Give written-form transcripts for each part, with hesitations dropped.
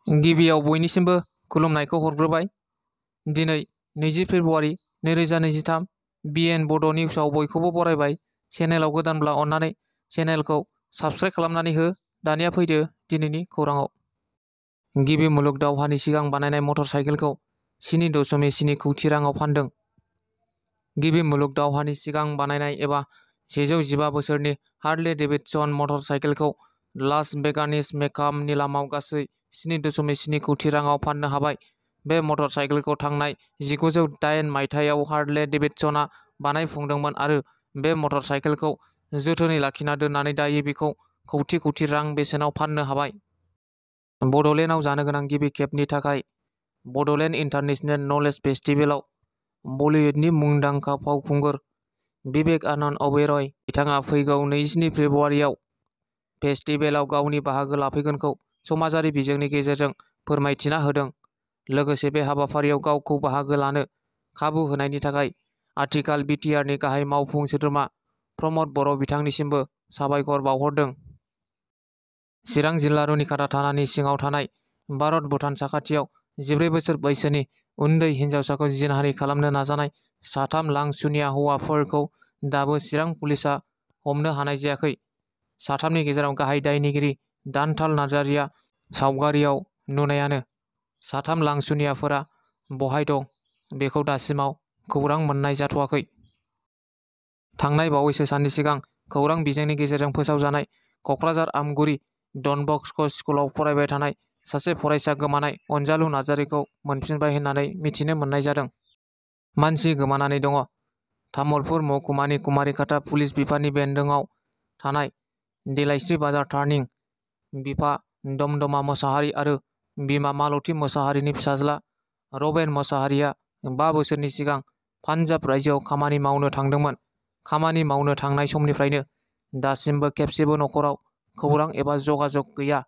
गिबियाव बयनिसिमबो खुलुमनायखौ हरग्रोबाय। दिनै 20 फेब्रुआरि 2023 BN बड' निउसआव बयखौबो बरायबाय। चेनेलाव गोदानब्ला अन्नानै चेनेलखौ साबस्क्राइब खालामनानै हो। दानिया फैदो दिनैनि खौराङाव। गिबि मुलुग दावहानि सिगां बानायनाय मटर साइकेलखौ 7.7 कौटि राङाव फानदों। गिबि मुलुग दावहानि सिगां बानायनाय एबा 115 बोसोरनि हार्ले डेभिडसन मटर साइकेलखौ लास भेगासनि मेकाम निलामाव गासै 7.7 कौटि राङाव फाननो हाबाय। बे मटर साइकेलखौ थांनाय 1908 मायथाइयाव हार्ले डेभिडसनआ बानायफुंदोंमोन आरो बे मटर साइकेलखौ जोथोनै लाखिना दोननानै दायो बेखौ कौटि रां बेसेनाव फाननो हाबाय। बड'लेण्डआव जानो गोनां गिबि खेबनि थाखाय बड'लेण्ड इन्टारनेशनेल नलेज फेस्टिभेलाव बलिउडनि मुंदांखा फावखुंगुर विवेक आनन्द अबेरय बिथाङा फैगौ 27 फेब्रुआरियाव फेस्टिभेलाव गावनि बाहागो लाफैगोनखौ समाजारि बिजोंनि गेजेरजों फोरमायथिना होदों। लोगोसे बे हाबाफारियाव गावखौ बाहागो लानो खाबु होनायनि थाखाय आथिखाल बिटिआरनि गाहाय मावफुं सोद्रोमा प्रमद बर' बिथांनिसिमबो साबायखर बावहरदों। चिरां जिल्ला रुनिखाता थानानि सिङाव थानाय भारत भुटान साखाथियाव 14 बोसोर बैसोनि उन्दै हिन्जावसाखौ जिनाहारि खालामनो नाजानाय 3 लांसुनिया हौवाफोरखौ दाबो चिरां पुलिसआ हमनो हानाय जायाखै। 3नि गेजेराव गाहाय दायनिगिरि दान्थाल नार्जारिया सावगारियाव नुनायानो। 3 लांसुनियाफोरा बहाय दं बेखौ दासिमाव खौरां मोननाय जाथ'वाखै। थांनाय बावैसो साननि सिगां खौरां बिजोंनि गेजेरजों फोसावजानाय क'क्राझार आमगुरि डन बस्क' स्कुलाव फरायबाय थानाय सासे फरायसा गोमानाय अनजालु नार्जारिखौ मोनफिनबाय होननानै मिथिनो मोननाय जादों। मानसि गोमानानै दङ। तामुलपुर महकुमानि कुमारिखाता पुलिस बिफाननि बेन्दोंआव थानाय देलायस्रि बाजार टार्निं बिफा दमदमा मोसाहारि आरो बिमा मालती मोसाहारिनि फिसाज्ला रबेन मोसाहारिया 5 बोसोरनि सिगां पान्जाब रायजोआव खामानि मावनो थांदोंमोन। खामानि मावनो थांनाय समनिफ्रायनो दासिमबो खेबसेबो न'खराव खौरां एबा जगाजग गैया।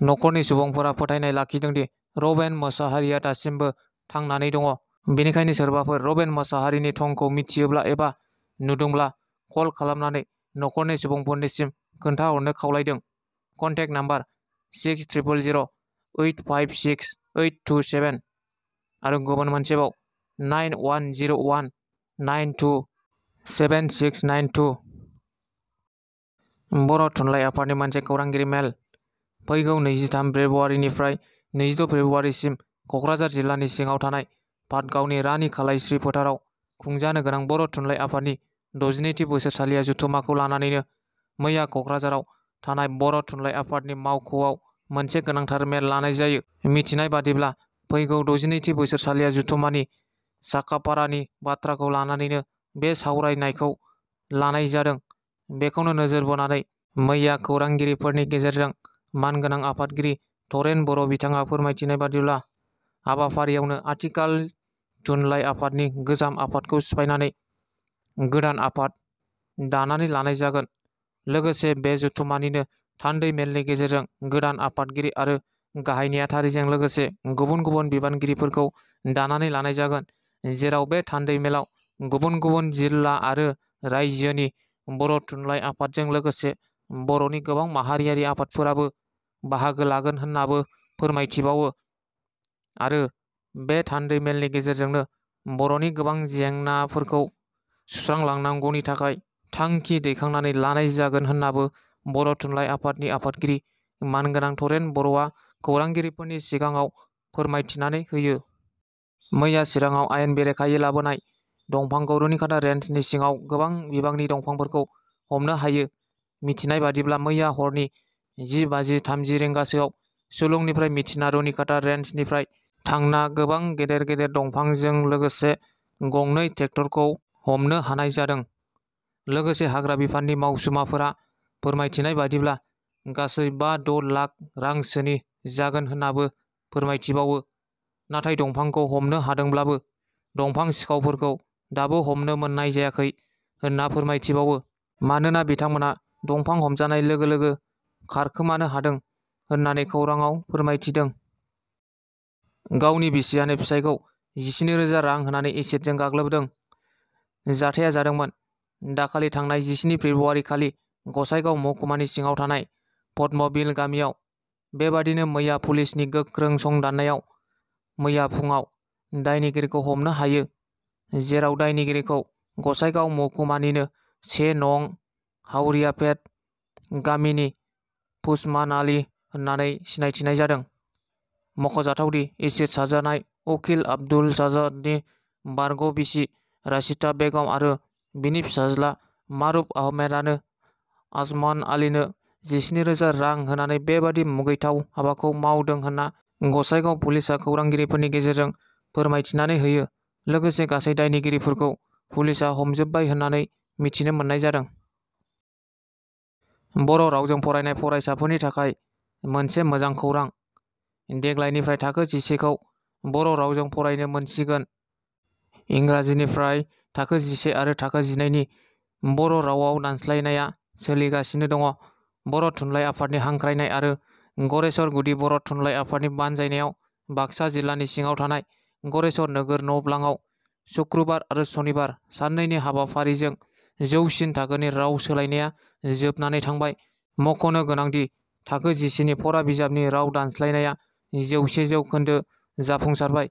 न'खरनि सुबुंफोरा फोथायनाय लाखिदों दि रबेन मोसाहारिया दासिमबो थांनानै दङ। बेनिखायनो सोरबाफोर रबेन मोसाहारिनि थंखौ मिथियोब्ला एबा नुदोंब्ला कल खालामनानै न'खरनि सुबुंफोरनिसिम खोन्थाहरनो खावलायदों। कन्टेक्ट नाम्बार 6000856827 आरो गुबुन मोनसेबाव 9101927692। बर' थुनलाइ आफादनि मोनसे खौरांगिरि मेल। फैगौ 23 फेब्रुआरिनिफ्राय 26 फेब्रुआरिसिम क'क्राझार जिल्लानि सिङाव थानाय पाटगावनि रानि खालायस्रि फोथाराव खुंजानो गोनां बर' थुनलाइ आफादनि 62थि बोसोरसालिया जथुम्माखौ लानानैनो मैया क'क्राझाराव थानाय बर' थुनलाइ आफादनि मावख'आव मोनसे गोनांथार मेल लानाय जायो। मिथिनाय बादिब्ला फैगौ 62थि बोसोरसालिया जथुम्मानि साखाफारानि बाथ्राखौ लानानैनो बे सावरायनायखौ लानाय जादों। बेखौनो नोजोर बोनानै मैया खौरांगिरिफोरनि गेजेरजों मानगोनां आफादगिरि धरेन बर' बिथाङा फोरमायथिनाय बादिब्ला हाबाफारियावनो आथिखाल थुनलाइ आफादनि गोजाम आफादखौ सिफायनानै गोदान आफाद दानानै लानाय जागोन। लोगोसे बे जथुम्मानिनो थान्दै मेलनि गेजेरजों गोदान आफादगिरि आरो गाहाय नेहाथारिजों लोगोसे गुबुन गुबुन बिबानगिरिफोरखौ दानानै लानाय जागोन। जेराव बे थान्दै मेलाव गुबुन गुबुन जिल्ला आरो रायजोनि बर' थुनलाइ आफादजों लोगोसे बर'नि गोबां माहारियारि आफादफोराबो बाहागो लागोन होननाबो फोरमायथिबावो। आरो बे थान्दै मेलनि गेजेरजोंनो बर'नि गोबां जेंनाफोरखौ सुस्रांलांनांगौनि थाखाय थांखि दैखांनानै लानाय जागोन होननाबो बर' थुनलाइ आफादनि आफादगिरि मानगोनां धरेन बर'आ खौरांगिरिफोरनि सिगाङाव फोरमायथिनानै होयो। मैया चिराङाव आयेन बेरेखायै लाबोनाय दंफांखौ रुनिखाता रेन्जनि सिङाव गोबां बिबांनि दंफांफोरखौ हमनो हायो। मिथिनाय बादिब्ला मैया हरनि 10:30 रिंगासोआव सुलुंनिफ्राय मिथिना रुनिखाता रेन्जनिफ्राय थांना गोबां गेदेर गेदेर दंफांजों लोगोसे गंनै ट्रेक्टरखौ हमनो हानाय जादों। लोगोसे हाग्रा बिफाननि मावसुमाफोरा फोरमायथिनाय बादिब्ला गासै 5-6 लाख रांसोनि जागोन होननाबो फोरमायथिबावो। नाथाय दंफांखौ हमनो हादोंब्लाबो दंफां सिखावफोरखौ दाबो हमनो मोननाय जायाखै होनना फोरमायथिबावो। मानोना बिथांमोना दंफां हमजानाय लोगो लोगो खारखोमानो हादों होननानै खौराङाव फोरमायथिदों। गावनि बिसियानो फिसायखौ 17,000 रां होनानै एसिडजों गाग्लोबदों। जाथाया जादोंमोन दाखालि थांनाय 17 फेब्रुआरि खालि गसाइगाव महकुमानि सिङाव थानाय पद्मबिल गामियाव। बेबादिनो मैया पुलिसनि गोख्रों संदाननायाव मैया फुङाव दायनिगिरिखौ हमनो हायो, जेराव दायनिगिरिखौ गसाइगाव महकुमानिनो 1 नं हावरियापेट गामिनि उस्मान आली होननानै सिनायथिनाय जादों। मख'जाथावदि एसिड साजानाय उकिल आब्दुल साजादनि बारग' बिसि राशिदा बेगम आरो बिनि फिसाज्ला मारुफ आहमेदानो उस्मान आलीनो 17,000 रां होनानै बेबादि मुगैथाव हाबाखौ मावदों होनना गसाइगाव पुलिसआ खौरांगिरिफोरनि गेजेरजों फोरमायथिनानै होयो। लोगोसे गासै दायनिगिरिफोरखौ पुलिसआ हमजोबबाय होननानै मिथिनो मोननाय जादों। बर' रावजों फरायनाय फरायसाफोरनि थाखाय मोनसे मोजां खौरां। देग्लायनिफ्राय थाखो 11 खौ बर' रावजों फरायनो मोनसिगोन। इंराजिनिफ्राय थाखो 11 आरो थाखो 12 नि बर' रावआव दानस्लायनाया सोलिगासिनो दङ। बर' थुनलाइ आफादनि हांख्रायनाय आरो गरेस्वर गुदि बर' थुनलाइ आफादनि बानजायनायाव बाक्सा जिल्लानि सिङाव थानाय गरेस्वर नोगोर न'ब्लाङाव सुक्रुबार आरो सनिबार साननैनि हाबाफारिजों जौसिन थाखोनि राव सोलायनाया जोबनानै थांबाय। मख'नो गोनांदि थाखो 11 नि फरा बिजाबनि राव दानस्लायनाया 100% जाफुंसारबाय।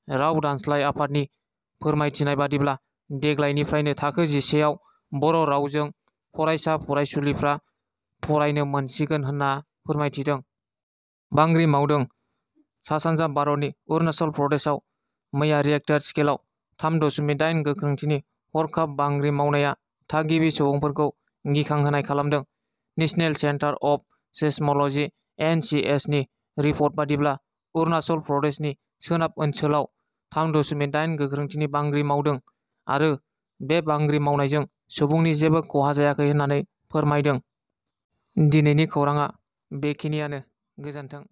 राव दानस्लाय आफादनि फोरमायथिनाय बादिब्ला देग्लायनिफ्रायनो थाखो 11 आव बर' रावजों फरायसा फरायसुलिफ्रा फरायनो मोनसिगोन होनना फोरमायथिदों। बांग्रि मावदों। सा-सानजा भारतनि अरुणाचल प्रदेशआव मैया रिएक्टर स्केलाव 3.8 गोख्रोंथिनि हरखाब बांग्रि मावनाया थागिबि सुबुंफोरखौ गिखांहोनाय खालामदों। नेशनेल सेन्टार अफ सेस्म'ल'जि (NCS) नि रिपर्ट बादिब्ला अरुणाचल प्रदेशनि सोनाब ओनसोलाव 3.8 गोख्रोंथिनि बांग्रि मावदों आरो बे बांग्रि मावनायजों सुबुंनि जेबो खहा जायाखै होननानै फोरमायदों। दिनैनि खौरांआ बेखिनियानो। गोजोन्थों।